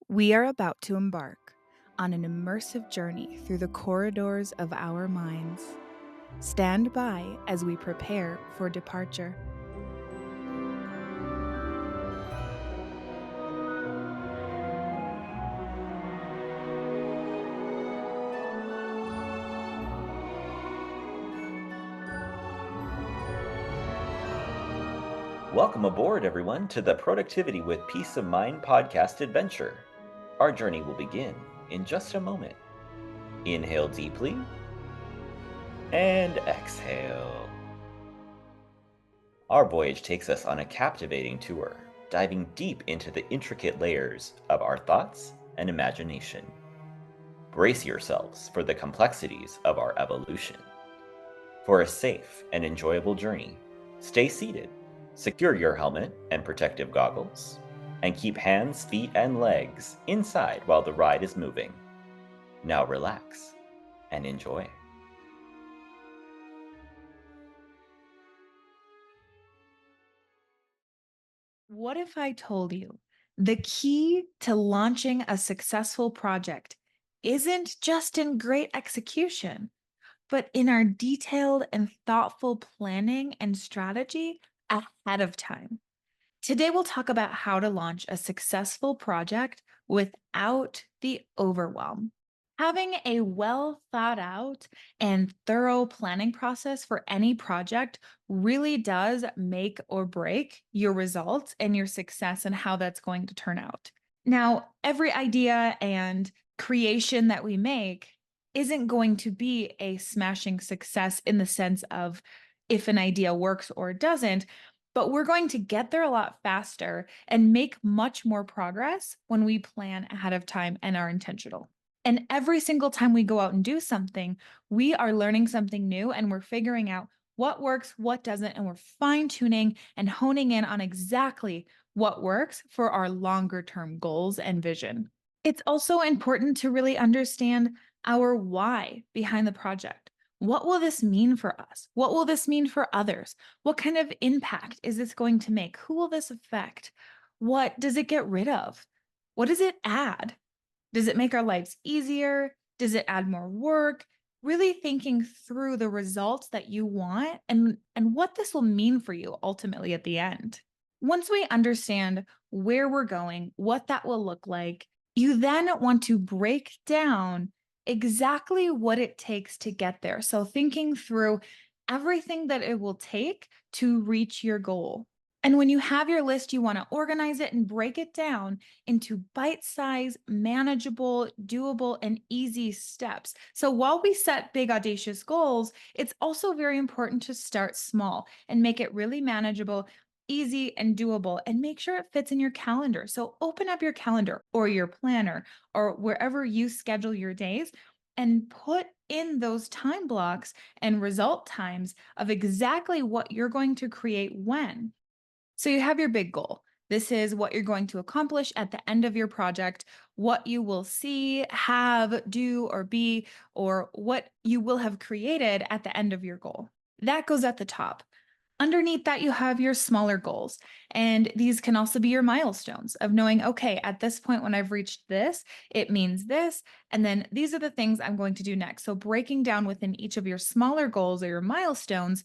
We are about to embark on an immersive journey through the corridors of our minds. Stand by as we prepare for departure. Welcome aboard, everyone, to the Productivity with Peace of Mind podcast adventure. Our journey will begin in just a moment. Inhale deeply and exhale. Our voyage takes us on a captivating tour, diving deep into the intricate layers of our thoughts and imagination. Brace yourselves for the complexities of our evolution. For a safe and enjoyable journey, stay seated, secure your helmet and protective goggles, and keep hands, feet, and legs inside while the ride is moving. Now relax and enjoy. What if I told you the key to launching a successful project isn't just in great execution, but in our detailed and thoughtful planning and strategy ahead of time? Today, we'll talk about how to launch a successful project without the overwhelm. Having a well thought out and thorough planning process for any project really does make or break your results and your success and how that's going to turn out. Now, every idea and creation that we make isn't going to be a smashing success in the sense of if an idea works or doesn't, but we're going to get there a lot faster and make much more progress when we plan ahead of time and are intentional. And every single time we go out and do something, we are learning something new and we're figuring out what works, what doesn't, and we're fine tuning and honing in on exactly what works for our longer term goals and vision. It's also important to really understand our why behind the project. What will this mean for us? What will this mean for others? What kind of impact is this going to make? Who will this affect? What does it get rid of? What does it add? Does it make our lives easier? Does it add more work? Really thinking through the results that you want and what this will mean for you ultimately at the end. Once we understand where we're going, what that will look like, you then want to break down exactly what it takes to get there. So thinking through everything that it will take to reach your goal. And when you have your list, you want to organize it and break it down into bite sized, manageable, doable, and easy steps. So while we set big, audacious goals, it's also very important to start small and make it really manageable, easy, and doable, and make sure it fits in your calendar. So open up your calendar or your planner or wherever you schedule your days and put in those time blocks and result times of exactly what you're going to create when. So you have your big goal. This is what you're going to accomplish at the end of your project, what you will see, have, do, or be, or what you will have created at the end of your goal. That goes at the top. Underneath that, you have your smaller goals. And these can also be your milestones of knowing, okay, at this point, when I've reached this, it means this. And then these are the things I'm going to do next. So breaking down within each of your smaller goals or your milestones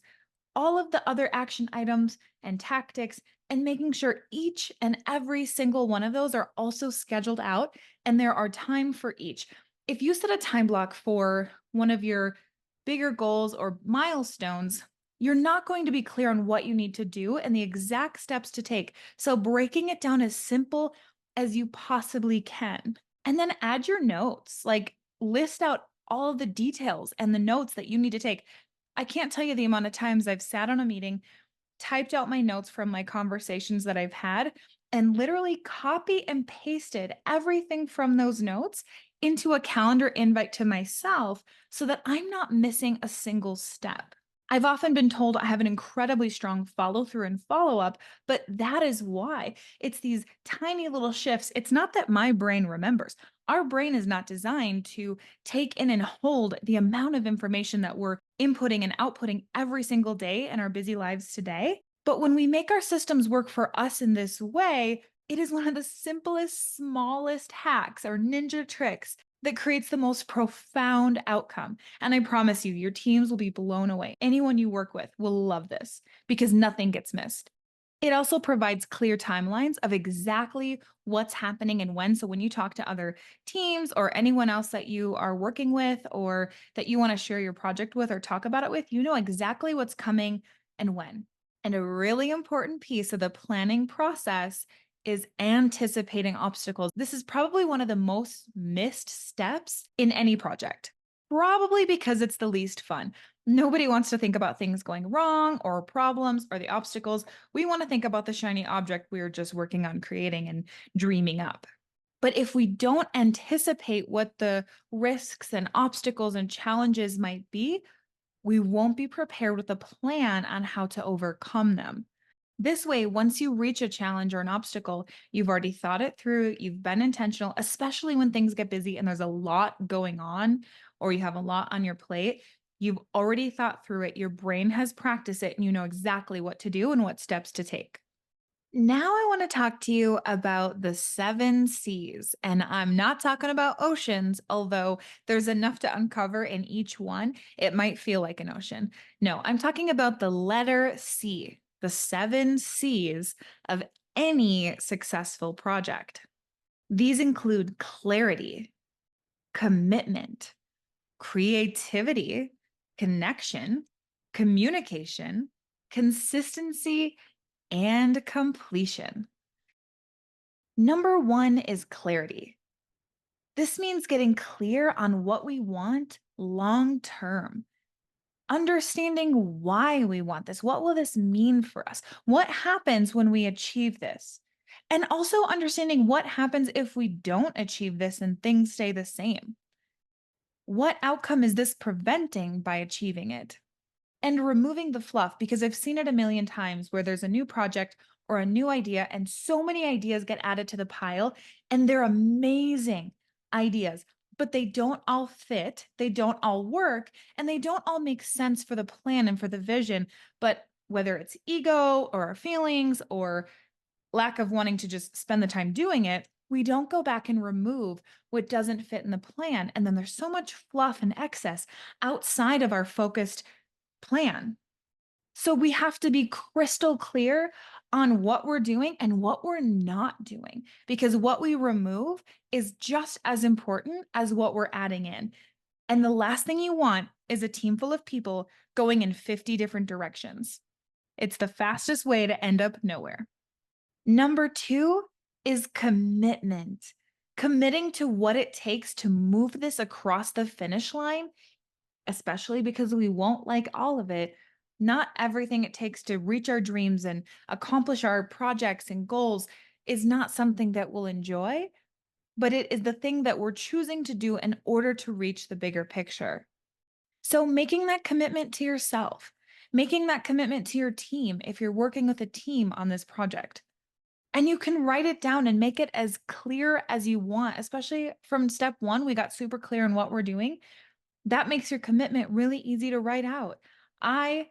all of the other action items and tactics, and making sure each and every single one of those are also scheduled out and there are time for each. If you set a time block for one of your bigger goals or milestones, you're not going to be clear on what you need to do and the exact steps to take. So, breaking it down as simple as you possibly can. And then add your notes, like list out all of the details and the notes that you need to take. I can't tell you the amount of times I've sat on a meeting, typed out my notes from my conversations that I've had, and literally copy and pasted everything from those notes into a calendar invite to myself so that I'm not missing a single step. I've often been told I have an incredibly strong follow through and follow up, but that is why. It's these tiny little shifts. It's not that my brain remembers. Our brain is not designed to take in and hold the amount of information that we're inputting and outputting every single day in our busy lives today. But when we make our systems work for us in this way, It is one of the simplest, smallest hacks or ninja tricks that creates the most profound outcome. And I promise you, your teams will be blown away. Anyone you work with will love this because nothing gets missed. It also provides clear timelines of exactly what's happening and when. So when you talk to other teams or anyone else that you are working with or that you want to share your project with or talk about it with, you know exactly what's coming and when. And a really important piece of the planning process is anticipating obstacles. This is probably one of the most missed steps in any project, probably because it's the least fun. Nobody wants to think about things going wrong or problems or the obstacles. We want to think about the shiny object we are just working on creating and dreaming up. But if we don't anticipate what the risks and obstacles and challenges might be, we won't be prepared with a plan on how to overcome them. This way, once you reach a challenge or an obstacle, you've already thought it through, you've been intentional, especially when things get busy and there's a lot going on or you have a lot on your plate. You've already thought through it, your brain has practiced it, and you know exactly what to do and what steps to take. Now, I want to talk to you about the seven C's. And I'm not talking about oceans, although there's enough to uncover in each one. It might feel like an ocean. No, I'm talking about the letter C, the seven C's of any successful project. These include clarity, commitment, creativity, connection, communication, consistency, and completion. Number one is clarity. This means getting clear on what we want long term, understanding why we want this. What will this mean for us? What happens when we achieve this? And also understanding what happens if we don't achieve this and things stay the same. What outcome is this preventing by achieving it? And removing the fluff, because I've seen it a million times where there's a new project or a new idea, and so many ideas get added to the pile, and they're amazing ideas, but they don't all fit, they don't all work, and they don't all make sense for the plan and for the vision. But whether it's ego or our feelings or lack of wanting to just spend the time doing it, we don't go back and remove what doesn't fit in the plan. And then there's so much fluff and excess outside of our focused plan. So we have to be crystal clear on what we're doing and what we're not doing, because what we remove is just as important as what we're adding in. And the last thing you want is a team full of people going in 50 different directions. It's the fastest way to end up nowhere. Number two is commitment. Committing to what it takes to move this across the finish line, especially because we won't like all of it. Not everything it takes to reach our dreams and accomplish our projects and goals is not something that we'll enjoy, but it is the thing that we're choosing to do in order to reach the bigger picture. So, making that commitment to yourself, making that commitment to your team if you're working with a team on this project. And you can write it down and make it as clear as you want, especially from step one. We got super clear on what we're doing. That makes your commitment really easy to write out. I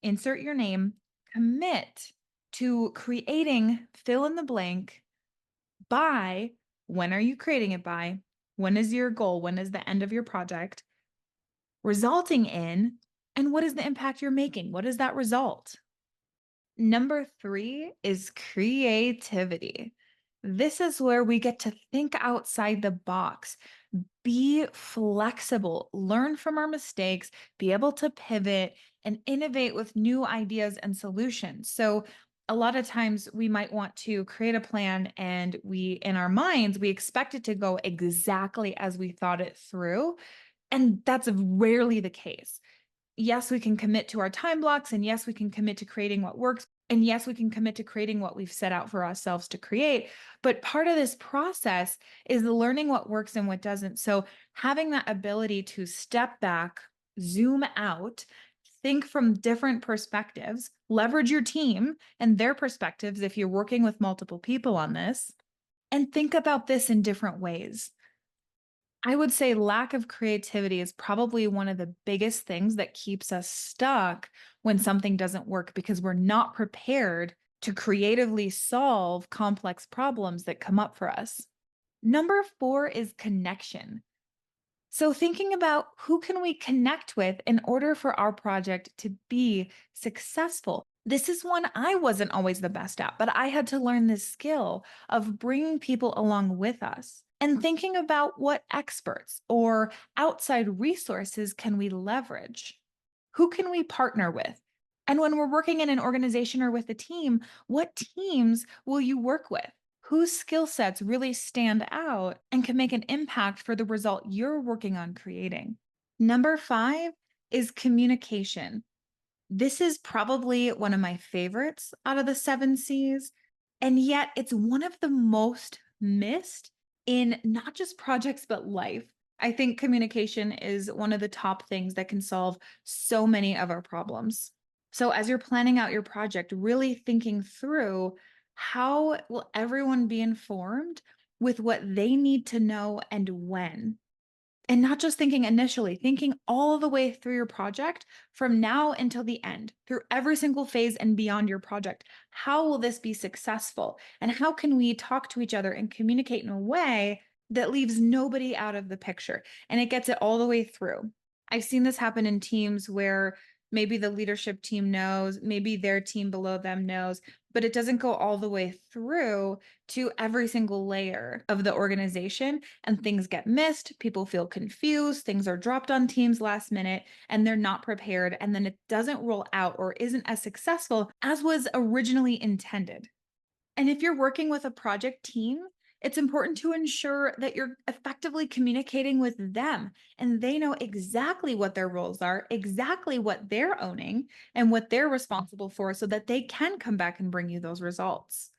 insert your name, commit to creating fill in the blank by when are you creating it by? When is your goal? When is the end of your project? Resulting in, and what is the impact you're making? What is that result? Number three is creativity. This is where we get to think outside the box, be flexible, learn from our mistakes, be able to pivot and innovate with new ideas and solutions. So, a lot of times we might want to create a plan and in our minds, we expect it to go exactly as we thought it through. And that's rarely the case. Yes, we can commit to our time blocks, and yes, we can commit to creating what works. And yes, we can commit to creating what we've set out for ourselves to create. But part of this process is the learning what works and what doesn't. So having that ability to step back, zoom out, think from different perspectives, leverage your team and their perspectives if you're working with multiple people on this, and think about this in different ways. I would say lack of creativity is probably one of the biggest things that keeps us stuck when something doesn't work because we're not prepared to creatively solve complex problems that come up for us. Number four is connection. So thinking about who can we connect with in order for our project to be successful. This is one I wasn't always the best at, but I had to learn this skill of bringing people along with us and thinking about what experts or outside resources can we leverage? Who can we partner with? And when we're working in an organization or with a team, what teams will you work with? Whose skill sets really stand out and can make an impact for the result you're working on creating? Number five is communication. This is probably one of my favorites out of the seven C's. And yet, it's one of the most missed in not just projects, but life. I think communication is one of the top things that can solve so many of our problems. So, as you're planning out your project, really thinking through how will everyone be informed with what they need to know and when? And not just thinking initially, thinking all the way through your project from now until the end, through every single phase and beyond your project. How will this be successful? And how can we talk to each other and communicate in a way that leaves nobody out of the picture and it gets it all the way through? I've seen this happen in teams where maybe the leadership team knows, maybe their team below them knows, but it doesn't go all the way through to every single layer of the organization and things get missed. People feel confused. Things are dropped on teams last minute and they're not prepared. And then it doesn't roll out or isn't as successful as was originally intended. And if you're working with a project team, it's important to ensure that you're effectively communicating with them and they know exactly what their roles are, exactly what they're owning, and what they're responsible for so that they can come back and bring you those results.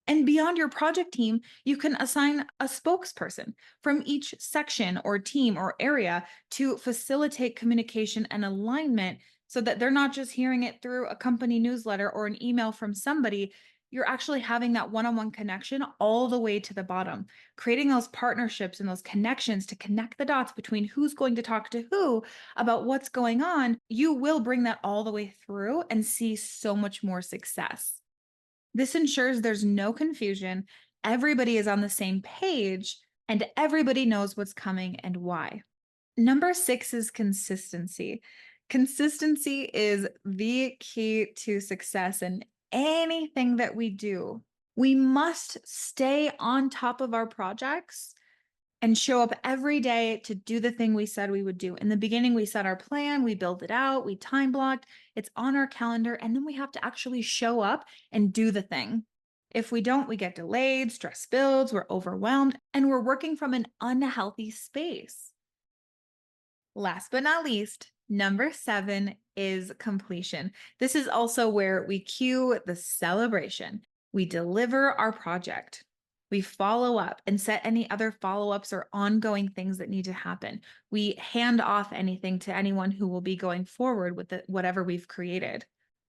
And beyond your project team, you can assign a spokesperson from each section or team or area to facilitate communication and alignment so that they're not just hearing it through a company newsletter or an email from somebody. You're actually having that one on one connection all the way to the bottom, creating those partnerships and those connections to connect the dots between who's going to talk to who about what's going on. You will bring that all the way through and see so much more success. This ensures there's no confusion, everybody is on the same page, and everybody knows what's coming and why. Number six is consistency. Consistency is the key to success in anything that we do. We must stay on top of our projects and show up every day to do the thing we said we would do. In the beginning, we set our plan, we built it out, we time blocked, it's on our calendar, and then we have to actually show up and do the thing. If we don't, we get delayed, stress builds, we're overwhelmed, and we're working from an unhealthy space. Last but not least, number seven is completion. This is also where we cue the celebration. We deliver our project. We follow up and set any other follow ups or ongoing things that need to happen. We hand off anything to anyone who will be going forward with whatever we've created.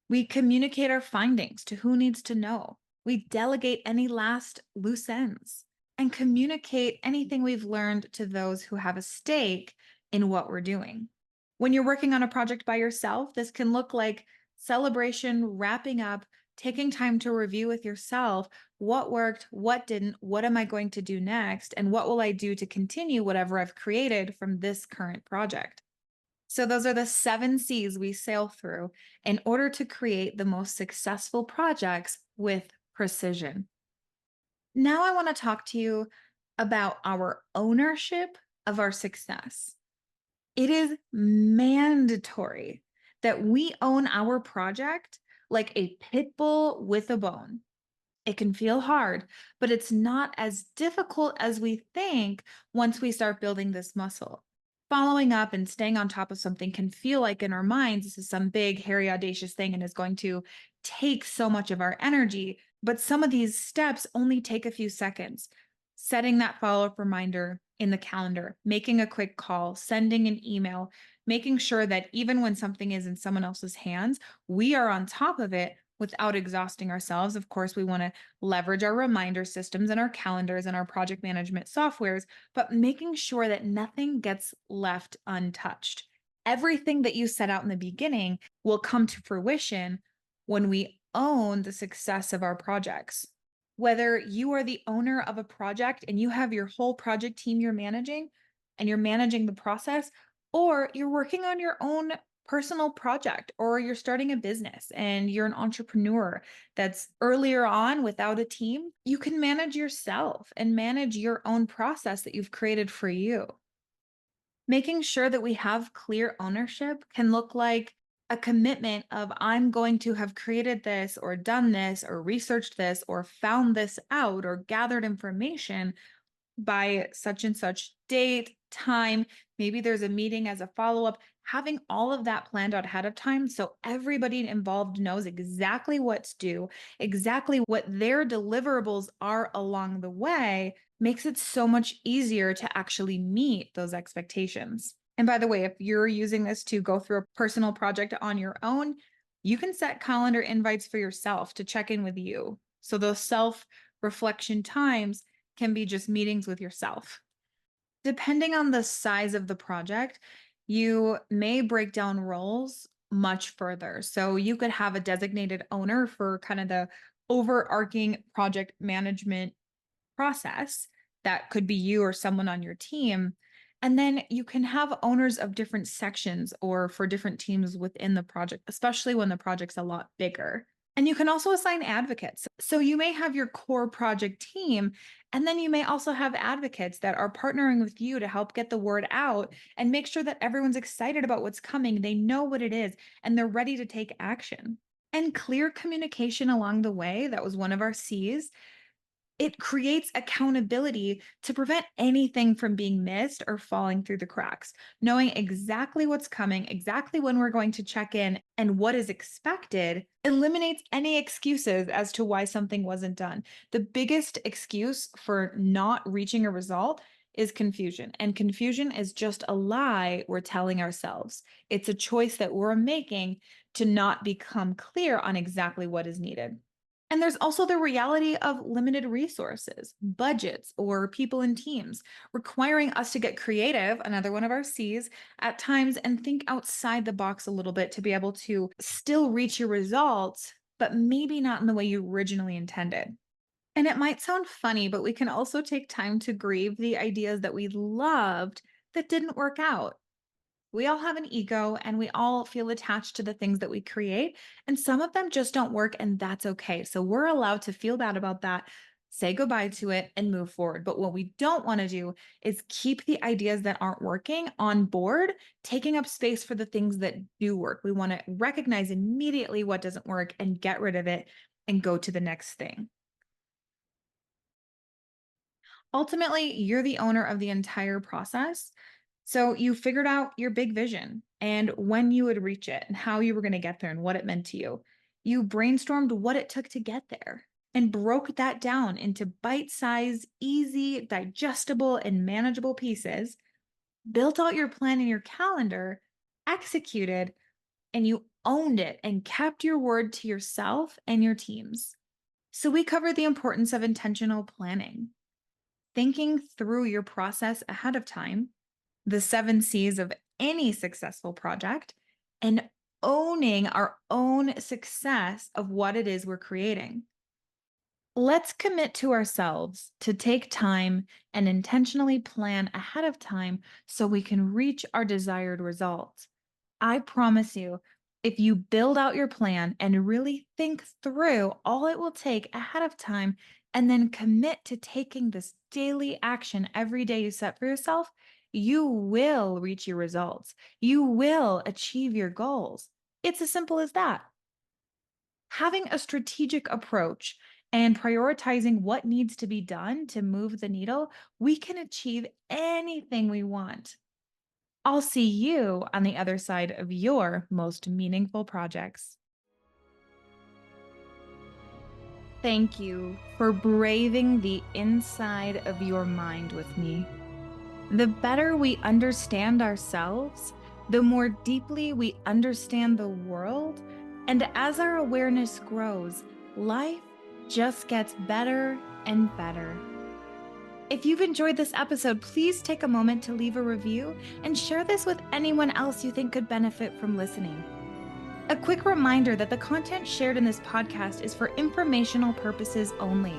We communicate our findings to who needs to know. We delegate any last loose ends and communicate anything we've learned to those who have a stake in what we're doing. When you're working on a project by yourself, this can look like celebration, wrapping up, taking time to review with yourself what worked, what didn't, what am I going to do next, and what will I do to continue whatever I've created from this current project. So, those are the seven C's we sail through in order to create the most successful projects with precision. Now, I want to talk to you about our ownership of our success. It is mandatory that we own our project like a pit bull with a bone. It can feel hard, but it's not as difficult as we think once we start building this muscle. Following up and staying on top of something can feel like in our minds, this is some big, hairy, audacious thing and is going to take so much of our energy. But some of these steps only take a few seconds. Setting that follow up reminder in the calendar, making a quick call, sending an email, making sure that even when something is in someone else's hands, we are on top of it without exhausting ourselves. Of course, we want to leverage our reminder systems and our calendars and our project management softwares, but making sure that nothing gets left untouched. Everything that you set out in the beginning will come to fruition when we own the success of our projects. Whether you are the owner of a project and you have your whole project team you're managing and you're managing the process, or you're working on your own personal project, or you're starting a business and you're an entrepreneur that's earlier on without a team, you can manage yourself and manage your own process that you've created for you. Making sure that we have clear ownership can look like a commitment of I'm going to have created this or done this or researched this or found this out or gathered information by such and such date, time. Maybe there's a meeting as a follow up. Having all of that planned out ahead of time so everybody involved knows exactly what's due, exactly what their deliverables are along the way, makes it so much easier to actually meet those expectations. And by the way, if you're using this to go through a personal project on your own, you can set calendar invites for yourself to check in with you. So those self reflection times can be just meetings with yourself. Depending on the size of the project, you may break down roles much further. So you could have a designated owner for kind of the overarching project management process. That could be you or someone on your team. And then you can have owners of different sections or for different teams within the project, especially when the project's a lot bigger. And you can also assign advocates. So you may have your core project team, and then you may also have advocates that are partnering with you to help get the word out and make sure that everyone's excited about what's coming. They know what it is and they're ready to take action. And clear communication along the way, that was one of our C's. It creates accountability to prevent anything from being missed or falling through the cracks. Knowing exactly what's coming, exactly when we're going to check in, and what is expected eliminates any excuses as to why something wasn't done. The biggest excuse for not reaching a result is confusion. And confusion is just a lie we're telling ourselves. It's a choice that we're making to not become clear on exactly what is needed. And there's also the reality of limited resources, budgets, or people in teams, requiring us to get creative, another one of our C's, at times and think outside the box a little bit to be able to still reach your results, but maybe not in the way you originally intended. And it might sound funny, but we can also take time to grieve the ideas that we loved that didn't work out. We all have an ego and we all feel attached to the things that we create. And some of them just don't work, and that's okay. So we're allowed to feel bad about that, say goodbye to it, and move forward. But what we don't want to do is keep the ideas that aren't working on board, taking up space for the things that do work. We want to recognize immediately what doesn't work and get rid of it and go to the next thing. Ultimately, you're the owner of the entire process. So you figured out your big vision and when you would reach it and how you were going to get there and what it meant to you. You brainstormed what it took to get there and broke that down into bite sized, easy, digestible, and manageable pieces, built out your plan in your calendar, executed, and you owned it and kept your word to yourself and your teams. So we covered the importance of intentional planning, thinking through your process ahead of time, the 7 C's of any successful project, and owning our own success of what it is we're creating. Let's commit to ourselves to take time and intentionally plan ahead of time so we can reach our desired results. I promise you, if you build out your plan and really think through all it will take ahead of time and then commit to taking this daily action every day you set for yourself, you will reach your results. You will achieve your goals. It's as simple as that. Having a strategic approach and prioritizing what needs to be done to move the needle, we can achieve anything we want. I'll see you on the other side of your most meaningful projects. Thank you for braving the inside of your mind with me. The better we understand ourselves, the more deeply we understand the world. And as our awareness grows, life just gets better and better. If you've enjoyed this episode, please take a moment to leave a review and share this with anyone else you think could benefit from listening. A quick reminder that the content shared in this podcast is for informational purposes only.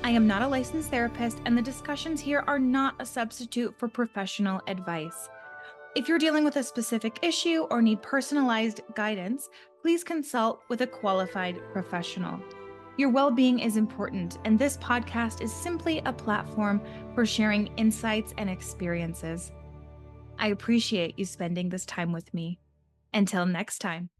I am not a licensed therapist, and the discussions here are not a substitute for professional advice. If you're dealing with a specific issue or need personalized guidance, please consult with a qualified professional. Your well being is important, and this podcast is simply a platform for sharing insights and experiences. I appreciate you spending this time with me. Until next time.